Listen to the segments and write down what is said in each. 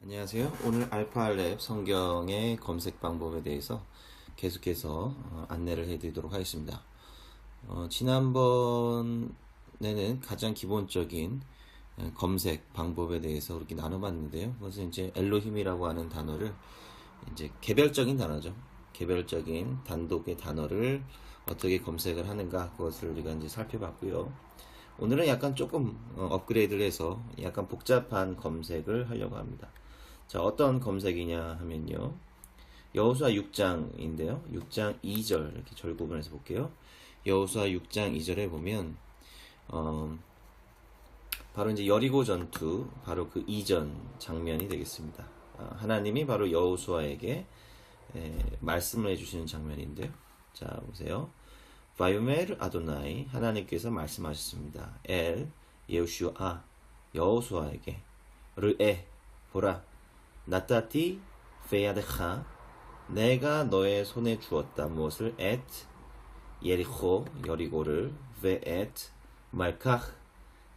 안녕하세요. 오늘 알파알렙 성경의 검색 방법에 대해서 계속해서 안내를 해드리도록 하겠습니다. 지난번에는 가장 기본적인 검색 방법에 대해서 이렇게 나눠봤는데요. 그것은 이제 엘로힘이라고 하는 단어를 이제 개별적인 단어죠. 개별적인 단독의 단어를 어떻게 검색을 하는가 그것을 우리가 이제 살펴봤고요. 오늘은 약간 조금 업그레이드를 해서 약간 복잡한 검색을 하려고 합니다. 자, 어떤 검색이냐 하면요. 여호수아 6장인데요. 6장 2절 이렇게 절구분해서 볼게요. 여호수아 6장 2절에 보면 바로 이제 여리고 전투 바로 그 이전 장면이 되겠습니다. 하나님이 바로 여호수아에게 말씀을 해주시는 장면인데요. 자, 보세요. 바유멜 아도나이 하나님께서 말씀하셨습니다. 엘 예우슈아 여호수아에게 르에 보라 나타티 페야데카 내가 너의 손에 주었다. 무엇을? 엣 예리코 여리고를 베엣 말카흐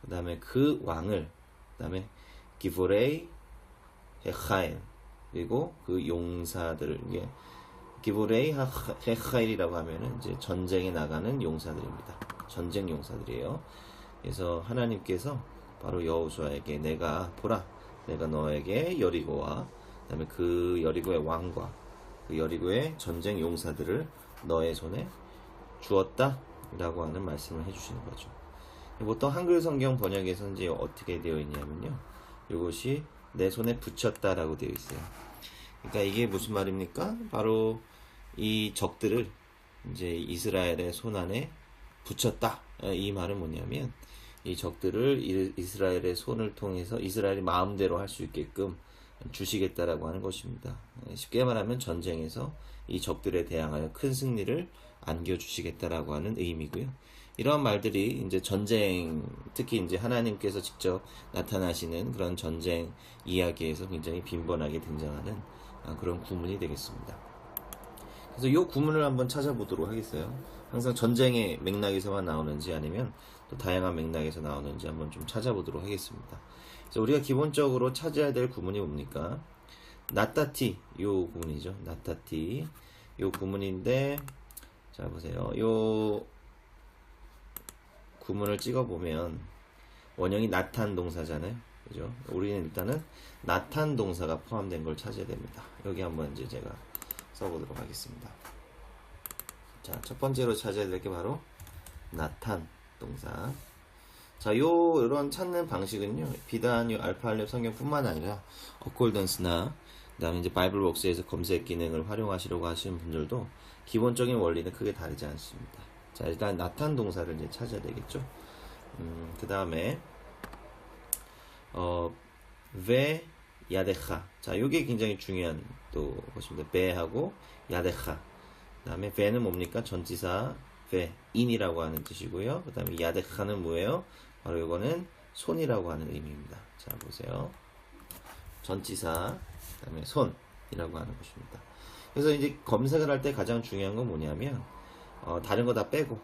그 다음에 그 왕을 그 다음에 기브레이 헤카일 그리고 그 용사들 이게 기브레이 헤카일이라고 하면은 이제 전쟁에 나가는 용사들입니다. 전쟁 용사들이에요. 그래서 하나님께서 바로 여호수아에게 내가 보라 내가 너에게 여리고와 그다음에 그 여리고의 왕과 그 여리고의 전쟁 용사들을 너의 손에 주었다 라고 하는 말씀을 해주시는 거죠. 보통 한글 성경 번역에서는 이제 어떻게 되어 있냐면요. 이것이 내 손에 붙였다 라고 되어 있어요. 그러니까 이게 무슨 말입니까? 바로 이 적들을 이제 이스라엘의 손 안에 붙였다. 이 말은 뭐냐면 이 적들을 이스라엘의 손을 통해서 이스라엘이 마음대로 할 수 있게끔 주시겠다라고 하는 것입니다. 쉽게 말하면 전쟁에서 이 적들에 대항하여 큰 승리를 안겨주시겠다라고 하는 의미고요. 이러한 말들이 이제 전쟁, 특히 이제 하나님께서 직접 나타나시는 그런 전쟁 이야기에서 굉장히 빈번하게 등장하는 그런 구문이 되겠습니다. 그래서 이 구문을 한번 찾아보도록 하겠어요. 항상 전쟁의 맥락에서만 나오는지 아니면 또 다양한 맥락에서 나오는지 한번 좀 찾아보도록 하겠습니다. 그래서 우리가 기본적으로 찾아야 될 구문이 뭡니까? 나타티, 요 구문이죠. 나타티, 요 구문인데, 자 보세요. 요 구문을 찍어보면 원형이 나탄 동사잖아요. 그죠? 우리는 일단은 나탄 동사가 포함된 걸 찾아야 됩니다. 여기 한번 이제 제가 써보도록 하겠습니다. 자, 첫 번째로 찾아야 될 게 바로 나탄 동사. 자, 이런 찾는 방식은요, 비단 알파알렙 성경뿐만 아니라 어콜던스나 그다음에 이제 바이블웍스에서 검색 기능을 활용하시려고 하시는 분들도 기본적인 원리는 크게 다르지 않습니다. 자, 일단 나탄 동사를 이제 찾아야 되겠죠. 그 다음에 베 야데카. 자, 요게 굉장히 중요한 또 것입니다. 베하고 야데카. 그 다음에 베는 뭡니까? 전치사 베 인이라고 하는 뜻이고요. 그 다음에 야데카는 뭐예요? 바로 이거는 손이라고 하는 의미입니다. 자, 보세요. 전치사 그 다음에 손이라고 하는 것입니다. 그래서 이제 검색을 할 때 가장 중요한 건 뭐냐면 다른 거 다 빼고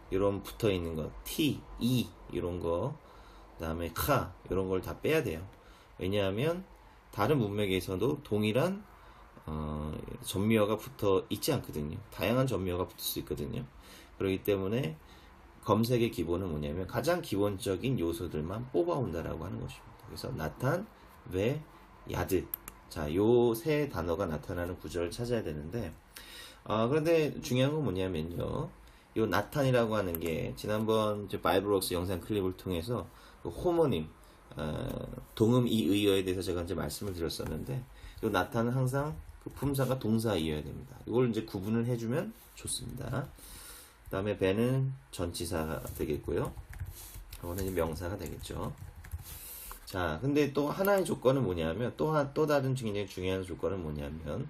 이런 붙어 있는 거 T, E 이런 거 그 다음에 카 이런 걸 다 빼야 돼요. 왜냐하면 다른 문맥에서도 동일한 전미어가 붙어 있지 않거든요. 다양한 전미어가 붙을 수 있거든요. 그렇기 때문에 검색의 기본은 뭐냐면 가장 기본적인 요소들만 뽑아온다라고 하는 것입니다. 그래서 나탄, 웨, 야드. 자, 요 세 단어가 나타나는 구절을 찾아야 되는데 그런데 중요한 건 뭐냐면요. 요 나탄이라고 하는 게 지난번 바이블웍스 영상 클립을 통해서 그 호모님 동음 이의어에 대해서 제가 이제 말씀을 드렸었는데 요 나탄은 항상 그 품사가 동사이어야 됩니다. 이걸 이제 구분을 해주면 좋습니다. 그 다음에 배는 전치사가 되겠고요. 이거는 이제 명사가 되겠죠. 자, 근데 또 하나의 조건은 뭐냐면 또 다른 굉장히 중요한 조건은 뭐냐면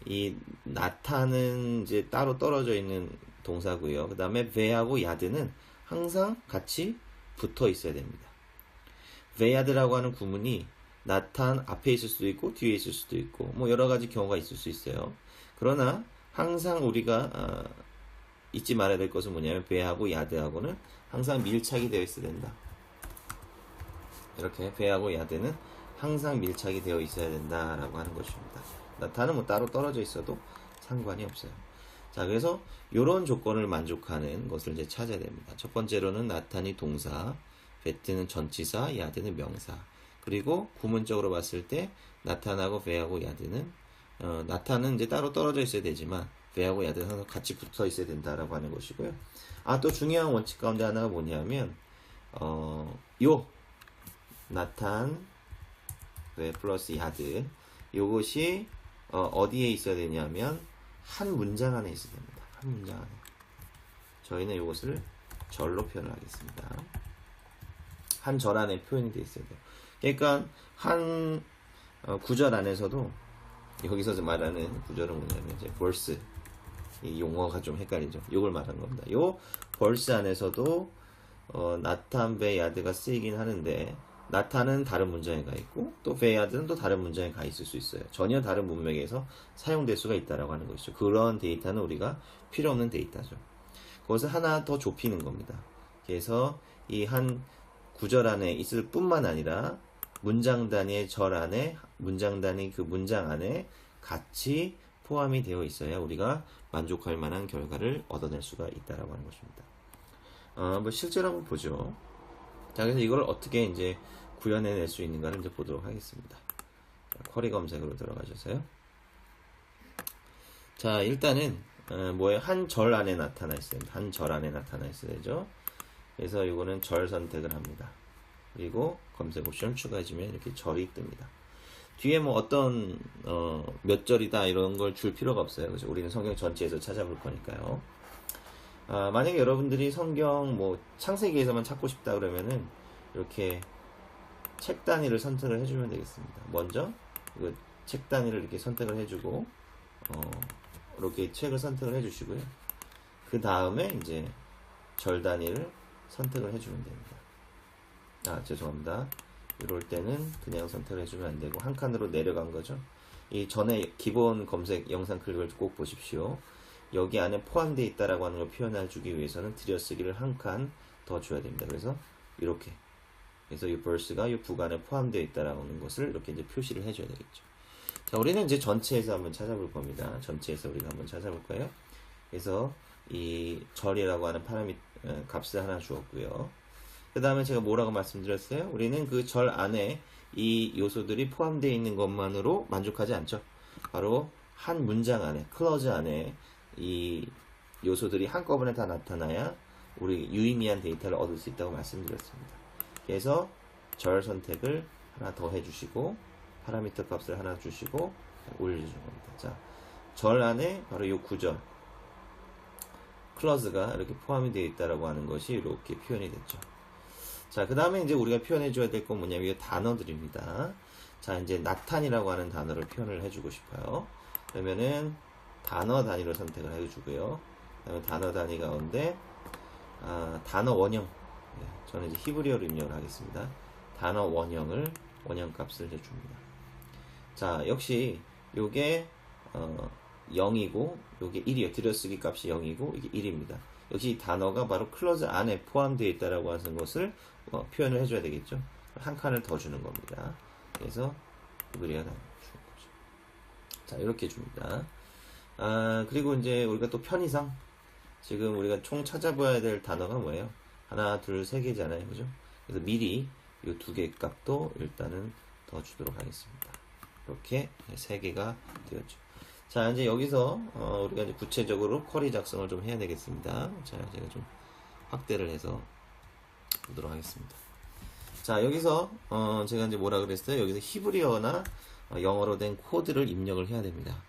이 나타는 이제 따로 떨어져 있는 동사고요. 그 다음에 베하고 야드는 항상 같이 붙어 있어야 됩니다. 베야드라고 하는 구문이 나탄 앞에 있을 수도 있고 뒤에 있을 수도 있고 뭐 여러 가지 경우가 있을 수 있어요. 그러나 항상 우리가 잊지 말아야 될 것은 뭐냐면 베하고 야드하고는 항상 밀착이 되어 있어야 된다. 이렇게 베하고 야드는 항상 밀착이 되어 있어야 된다라고 하는 것입니다. 나타는 뭐 따로 떨어져 있어도 상관이 없어요. 자, 그래서 이런 조건을 만족하는 것을 이제 찾아야 됩니다. 첫 번째로는 나탄이 동사, 베트는 전치사, 야드는 명사. 그리고 구문적으로 봤을 때 나탄하고 베하고 야드는 나탄은 이제 따로 떨어져 있어야 되지만 베하고 야드는 항상 같이 붙어 있어야 된다라고 하는 것이고요. 또 중요한 원칙 가운데 하나가 뭐냐면 요 나탄 베 플러스 야드 요것이 어디에 있어야 되냐면 한 문장 안에 있어야 됩니다. 한 문장 안에. 저희는 이것을 절로 표현을 하겠습니다. 한 절 안에 표현이 되어 있어야 돼요. 그러니까 한 구절 안에서도 여기서 말하는 구절은 뭐냐면 이제 verse 이 용어가 좀 헷갈리죠. 이걸 말하는 겁니다. 요 verse 안에서도 나탄 베 야드가 쓰이긴 하는데 나탄은 다른 문장에 가 있고 또 베 야드는 또 다른 문장에 가 있을 수 있어요. 전혀 다른 문맥에서 사용될 수가 있다라고 하는 것이죠. 그런 데이터는 우리가 필요 없는 데이터죠. 그것을 하나 더 좁히는 겁니다. 그래서 이 한 구절 안에 있을 뿐만 아니라 문장 단위의 절 안에 문장 단위 그 문장 안에 같이 포함이 되어 있어야 우리가 만족할 만한 결과를 얻어낼 수가 있다라고 하는 것입니다. 뭐 실제로 한번 보죠. 자, 그래서 이걸 어떻게 이제 구현해낼 수 있는가를 이제 보도록 하겠습니다. 자, 쿼리 검색으로 들어가셔서요. 자, 일단은 뭐예요? 한 절 안에 나타나 있어야 됩니다. 한 절 안에 나타나 있어야 되죠. 그래서 이거는 절 선택을 합니다. 그리고 검색 옵션을 추가해주면 이렇게 절이 뜹니다. 뒤에 뭐 어떤 몇 절이다 이런 걸 줄 필요가 없어요. 그래서 우리는 성경 전체에서 찾아볼 거니까요. 만약에 여러분들이 성경 뭐 창세기에서만 찾고 싶다 그러면은 이렇게 책 단위를 선택을 해주면 되겠습니다. 먼저 이거 책 단위를 이렇게 선택을 해주고 이렇게 책을 선택을 해주시고요. 그 다음에 이제 절 단위를 선택을 해주면 됩니다. 죄송합니다. 이럴 때는 그냥 선택을 해주면 안 되고 한 칸으로 내려간 거죠. 이 전에 기본 검색 영상 클립을 꼭 보십시오. 여기 안에 포함되어 있다라고 하는 걸 표현해 주기 위해서는 들여쓰기를 한 칸 더 줘야 됩니다. 그래서 이렇게 그래서 이 verse가 이 부간에 포함되어 있다라고 하는 것을 이렇게 이제 표시를 해줘야 되겠죠. 자, 우리는 이제 전체에서 한번 찾아볼 겁니다. 전체에서 우리가 한번 찾아볼 거예요. 그래서 이 절이라고 하는 값을 하나 주었고요. 그 다음에 제가 뭐라고 말씀드렸어요? 우리는 그 절 안에 이 요소들이 포함되어 있는 것만으로 만족하지 않죠. 바로 한 문장 안에, 클러즈 안에 이 요소들이 한꺼번에 다 나타나야 우리 유의미한 데이터를 얻을 수 있다고 말씀드렸습니다. 그래서 절 선택을 하나 더 해주시고 파라미터 값을 하나 주시고 올려주는 겁니다. 자, 절 안에 바로 이 구절 클러즈가 이렇게 포함이 되어 있다라고 하는 것이 이렇게 표현이 됐죠. 자, 그 다음에 이제 우리가 표현해 줘야 될 건 뭐냐면 이 단어들입니다. 자, 이제 나탄이라고 하는 단어를 표현을 해주고 싶어요. 그러면은 단어 단위로 선택을 해주고요. 그 다음에 단어 단위 가운데 단어 원형, 저는 이제 히브리어로 입력을 하겠습니다. 단어 원형 값을 이제 줍니다. 자, 역시 요게 0이고 요게 1이에요. 들여쓰기 값이 0이고 이게 1입니다. 역시 이 단어가 바로 클로즈 안에 포함되어 있다라고 하는 것을 표현을 해줘야 되겠죠. 한 칸을 더 주는 겁니다. 그래서 히브리어가 주는 거죠. 자, 이렇게 줍니다. 그리고 이제 우리가 또 편의상 지금 우리가 총 찾아봐야 될 단어가 뭐예요? 하나, 둘, 세 개잖아요. 그죠? 그래서 미리 이 두 개 값도 일단은 더 주도록 하겠습니다. 이렇게 세 개가 되었죠. 자, 이제 여기서 우리가 이제 구체적으로 쿼리 작성을 좀 해야 되겠습니다. 자, 제가 좀 확대를 해서 보도록 하겠습니다. 자, 여기서 제가 이제 뭐라 그랬어요? 여기서 히브리어나 영어로 된 코드를 입력을 해야 됩니다.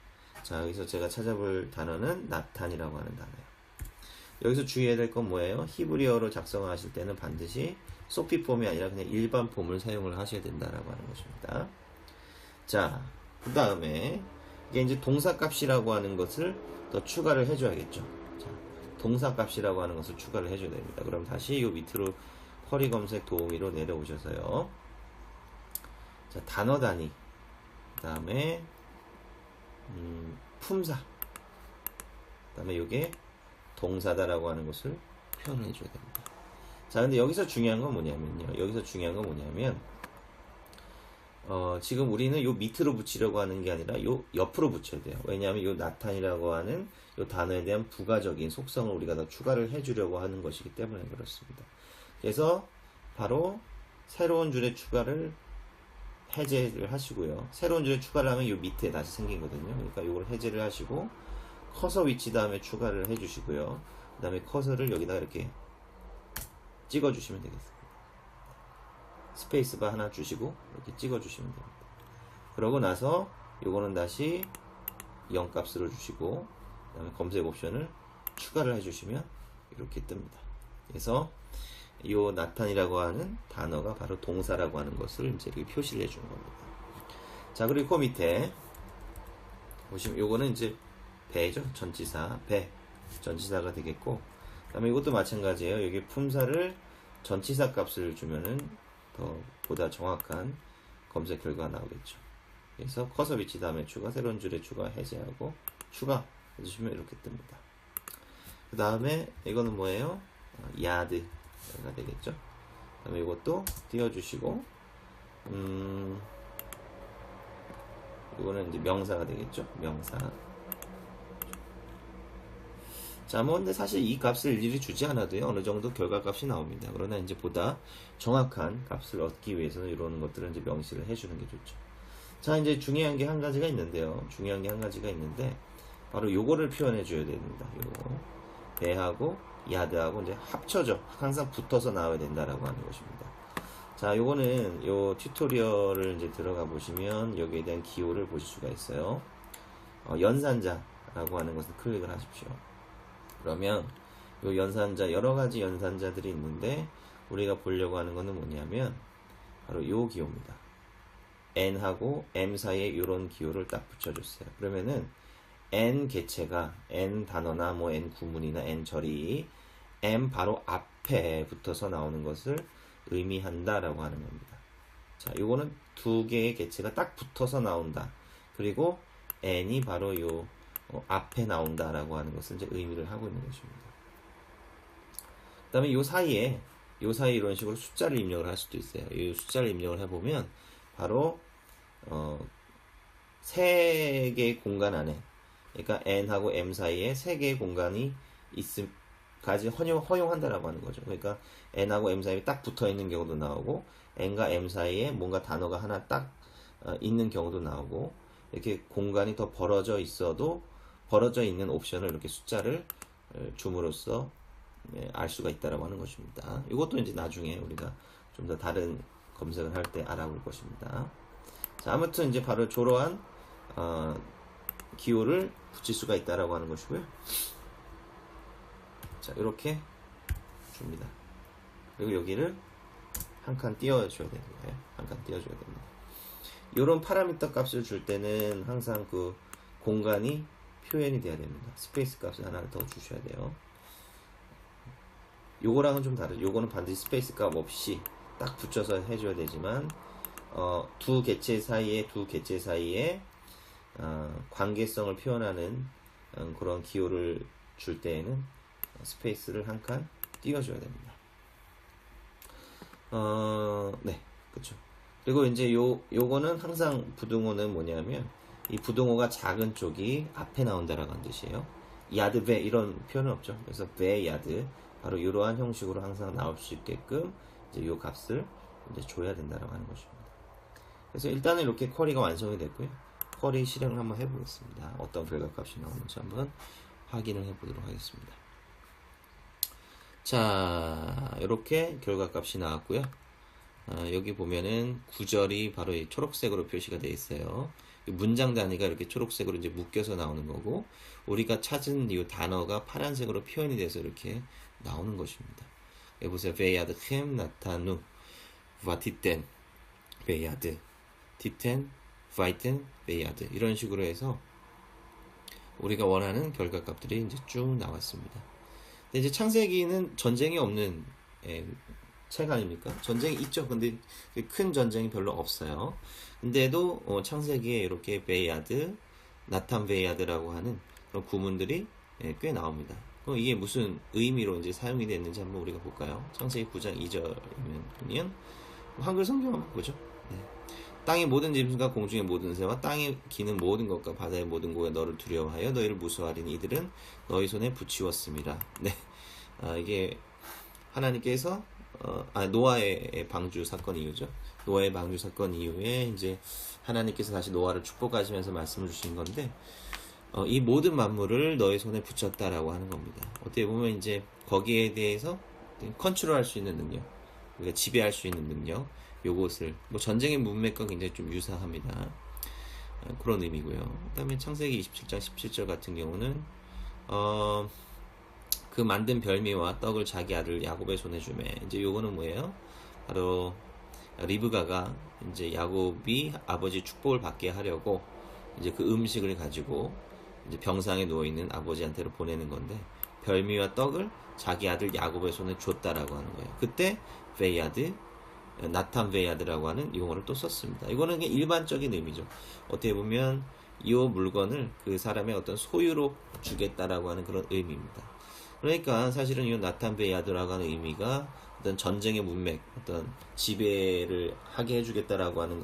자, 여기서 제가 찾아볼 단어는 나탄이라고 하는 단어예요. 여기서 주의해야 될 건 뭐예요? 히브리어로 작성하실 때는 반드시 소피 폼이 아니라 그냥 일반 폼을 사용을 하셔야 된다라고 하는 것입니다. 자, 그 다음에 이게 이제 동사값이라고 하는 것을 더 추가를 해줘야겠죠. 자, 동사값이라고 하는 것을 추가를 해줘야 됩니다. 그럼 다시 이 밑으로 쿼리 검색 도우미로 내려오셔서요. 자, 단어 단위, 그 다음에 품사, 그 다음에 이게 동사다라고 하는 것을 표현을 해줘야 됩니다. 자, 근데 여기서 중요한 건 뭐냐면요. 지금 우리는 요 밑으로 붙이려고 하는 게 아니라 요 옆으로 붙여야 돼요. 왜냐하면 요 나탄이라고 하는 요 단어에 대한 부가적인 속성을 우리가 더 추가를 해주려고 하는 것이기 때문에 그렇습니다. 그래서 바로 새로운 줄의 추가를 해제를 하시고요. 새로운 줄의 추가를 하면 요 밑에 다시 생기거든요. 그러니까 이걸 해제를 하시고 커서 위치 다음에 추가를 해주시고요. 그 다음에 커서를 여기다가 이렇게 찍어주시면 되겠습니다. 스페이스바 하나 주시고 이렇게 찍어주시면 됩니다. 그러고 나서 요거는 다시 0 값으로 주시고 그 다음에 검색 옵션을 추가를 해주시면 이렇게 뜹니다. 그래서 요 나탄이라고 하는 단어가 바로 동사라고 하는 것을 이제 이렇게 표시를 해주는 겁니다. 자, 그리고 그 밑에 보시면 요거는 이제 배죠. 전치사 배 전치사가 되겠고 그 다음에 이것도 마찬가지예요. 여기 품사를 전치사 값을 주면은 더 보다 정확한 검색 결과가 나오겠죠. 그래서 커서 위치 다음에 추가, 새로운 줄에 추가, 해제하고 추가 해주시면 이렇게 뜹니다. 그 다음에 이거는 뭐예요? 야드가 되겠죠. 그 다음에 이것도 띄워주시고 이거는 이제 명사가 되겠죠. 명사. 자, 뭐 근데 사실 이 값을 일일이 주지 않아도요 어느 정도 결과값이 나옵니다. 그러나 이제 보다 정확한 값을 얻기 위해서는 이런 것들을 이제 명시를 해주는 게 좋죠. 자, 이제 중요한 게 한 가지가 있는데요. 중요한 게 한 가지가 있는데 바로 요거를 표현해 줘야 됩니다. 요거 배하고 야드하고 이제 합쳐져 항상 붙어서 나와야 된다라고 하는 것입니다. 자, 요거는 요 튜토리얼을 이제 들어가 보시면 여기에 대한 기호를 보실 수가 있어요. 연산자라고 하는 것을 클릭을 하십시오. 그러면 요 연산자 여러 가지 연산자들이 있는데 우리가 보려고 하는 거는 뭐냐면 바로 요 기호입니다. n하고 m 사이에 이런 기호를 딱 붙여줬어요. 그러면은 n 개체가 n 단어나 뭐 n 구문이나 n 절이 m 바로 앞에 붙어서 나오는 것을 의미한다라고 하는 겁니다. 자, 요거는 두 개의 개체가 딱 붙어서 나온다. 그리고 n이 바로 요 앞에 나온다라고 하는 것을 이제 의미를 하고 있는 것입니다. 그 다음에 요 사이에 이런 식으로 숫자를 입력을 할 수도 있어요. 이 숫자를 입력을 해보면 바로 세 개의 공간 안에, 그러니까 n하고 m 사이에 세 개의 공간이 있음까지 허용한다라고 하는 거죠. 그러니까 n하고 m 사이에 딱 붙어 있는 경우도 나오고 n과 m 사이에 뭔가 단어가 하나 딱 있는 경우도 나오고 이렇게 공간이 더 벌어져 있어도 벌어져 있는 옵션을 이렇게 숫자를 줌으로써 알 수가 있다라고 하는 것입니다. 이것도 이제 나중에 우리가 좀 더 다른 검색을 할 때 알아볼 것입니다. 자, 아무튼 이제 바로 저러한 기호를 붙일 수가 있다라고 하는 것이고요. 자, 이렇게 줍니다. 그리고 여기를 한 칸 띄워줘야 되는 거예요. 한 칸 띄워줘야 됩니다. 이런 파라미터 값을 줄 때는 항상 그 공간이 표현이 돼야 됩니다. 스페이스 값을 하나 더 주셔야 돼요. 요거랑은 좀 다르죠. 요거는 반드시 스페이스 값 없이 딱 붙여서 해줘야 되지만 두 개체 사이에 관계성을 표현하는 그런 기호를 줄 때에는 스페이스를 한 칸 띄워줘야 됩니다. 네, 그쵸. 그리고 이제 요거는 항상 부등호는 뭐냐면 이 부등호가 작은 쪽이 앞에 나온다라고 하는 뜻이에요. 야드 배 이런 표현은 없죠. 그래서 배 야드 바로 이러한 형식으로 항상 나올 수 있게끔 이제 요 값을 이제 줘야 된다라고 하는 것입니다. 그래서 일단은 이렇게 쿼리가 완성이 됐고요. 쿼리 실행을 한번 해보겠습니다. 어떤 결과값이 나오는지 한번 확인을 해보도록 하겠습니다. 자, 이렇게 결과값이 나왔고요. 여기 보면은 구절이 바로 이 초록색으로 표시가 되어 있어요. 문장 단위가 이렇게 초록색으로 이제 묶여서 나오는 거고, 우리가 찾은 이 단어가 파란색으로 표현이 돼서 이렇게 나오는 것입니다. 여기 보세요. 베야드 햄 나타누 와티텐 베야드 티텐 바이텐 베야드 이런 식으로 해서 우리가 원하는 결과값들이 이제 쭉 나왔습니다. 근데 이제 창세기는 전쟁이 없는 책 아닙니까? 전쟁이 있죠. 근데 큰 전쟁이 별로 없어요. 근데도 창세기에 이렇게 베야드, 나탄 베야드라고 하는 그런 구문들이 꽤 나옵니다. 그럼 이게 무슨 의미로 이제 사용이 됐는지 한번 우리가 볼까요? 창세기 9장 2절이면 한글 성경 한번 보죠. 네. 땅의 모든 짐승과 공중의 모든 새와 땅에 기는 모든 것과 바다의 모든 고에 너를 두려워하여 너희를 무서워하리니 이들은 너희 손에 붙이웠습니다. 네, 이게 하나님께서 노아의 방주 사건 이후죠. 노아의 방주 사건 이후에 이제 하나님께서 다시 노아를 축복하시면서 말씀을 주신 건데, 이 모든 만물을 너의 손에 붙였다라고 하는 겁니다. 어떻게 보면 이제 거기에 대해서 컨트롤할 수 있는 능력, 우리가 지배할 수 있는 능력, 요것을 뭐 전쟁의 문맥과 굉장히 좀 유사합니다. 그런 의미고요. 그다음에 창세기 27장 17절 같은 경우는 그 만든 별미와 떡을 자기 아들 야곱의 손에 주매. 이제 요거는 뭐예요? 바로 리브가가 이제 야곱이 아버지 축복을 받게 하려고 이제 그 음식을 가지고 이제 병상에 누워 있는 아버지한테로 보내는 건데, 별미와 떡을 자기 아들 야곱의 손에 줬다라고 하는 거예요. 그때 베야드, 나탄 베야드라고 하는 용어를 또 썼습니다. 이거는 그냥 일반적인 의미죠. 어떻게 보면 이 물건을 그 사람의 어떤 소유로 주겠다라고 하는 그런 의미입니다. 그러니까 사실은 이 나탄 베야드라고 하는 의미가 어떤 전쟁의 문맥, 어떤 지배를 하게 해주겠다라고 하는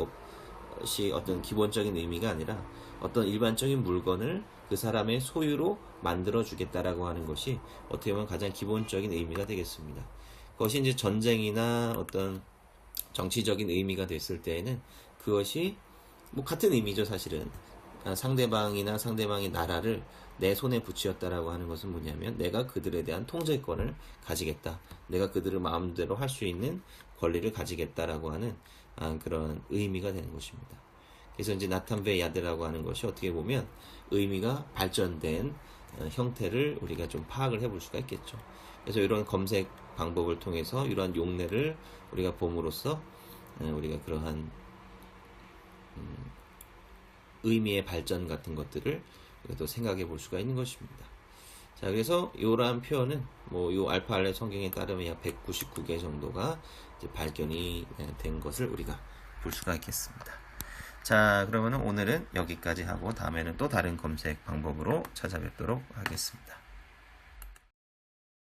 것이 어떤 기본적인 의미가 아니라 어떤 일반적인 물건을 그 사람의 소유로 만들어 주겠다라고 하는 것이 어떻게 보면 가장 기본적인 의미가 되겠습니다. 그것이 이제 전쟁이나 어떤 정치적인 의미가 됐을 때에는 그것이 뭐 같은 의미죠. 사실은 상대방이나 상대방의 나라를 내 손에 붙였다라고 하는 것은 뭐냐면 내가 그들에 대한 통제권을 가지겠다, 내가 그들을 마음대로 할 수 있는 권리를 가지겠다라고 하는 그런 의미가 되는 것입니다. 그래서 이제 나탄 베야드라고 하는 것이 어떻게 보면 의미가 발전된 형태를 우리가 좀 파악을 해볼 수가 있겠죠. 그래서 이런 검색 방법을 통해서 이러한 용례를 우리가 봄으로써 우리가 그러한 의미의 발전 같은 것들을 또 생각해 볼 수가 있는 것입니다. 자, 그래서 이러한 표현은 요 알파알레 성경에 따르면 약 199개 정도가 이제 발견이 된 것을 우리가 볼 수가 있겠습니다. 자, 그러면 오늘은 여기까지 하고 다음에는 또 다른 검색 방법으로 찾아뵙도록 하겠습니다.